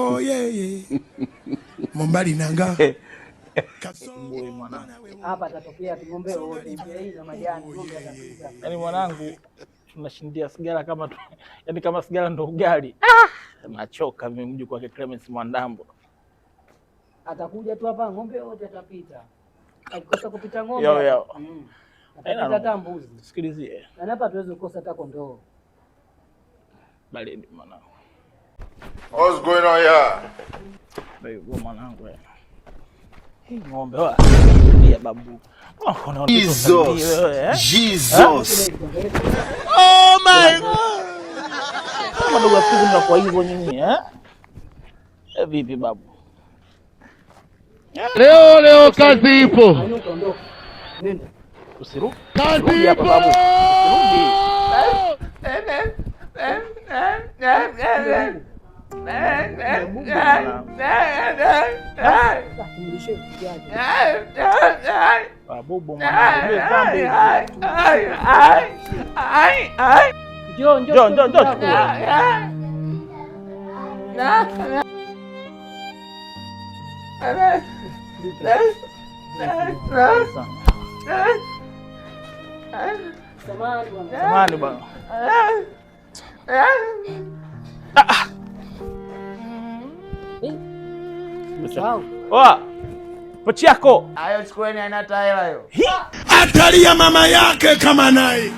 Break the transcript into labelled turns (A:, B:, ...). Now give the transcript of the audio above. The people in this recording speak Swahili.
A: Oh yeah. Mombali nanga.
B: Hapa atatokea ng'ombe wote na majani ng'ombe atapita.
C: Yaani mwanangu tunashindia sigara kama yaani kama sigara ndo ugali. Nachoka mimi mjukuu wake Clemence Mwandambo.
B: Atakuja tu hapa ng'ombe wote atapita. Akikosa kupita ng'ombe.
C: Yo.
B: Atapita hata mbuzi.
C: Sikilizie.
B: Na hapa tuweze kukosa hata kondoo.
C: Baridi mwanangu.
D: What's going on here?
C: Baby mwanangu. Hii ng'ombe wa. Ya babu.
D: Jesus.
C: Oh my God. Kama ndugu afiku mnakuwa hivyo nyinyi vipi babu?
D: Leo kazi ipo.
C: Nenda. Usiruke.
D: Kazi
C: hapa babu. Babu samahani bwana. Oa. Pochi yako.
E: Hayo chukueni, haina hela hiyo.
A: Atalia mama yake kama naye.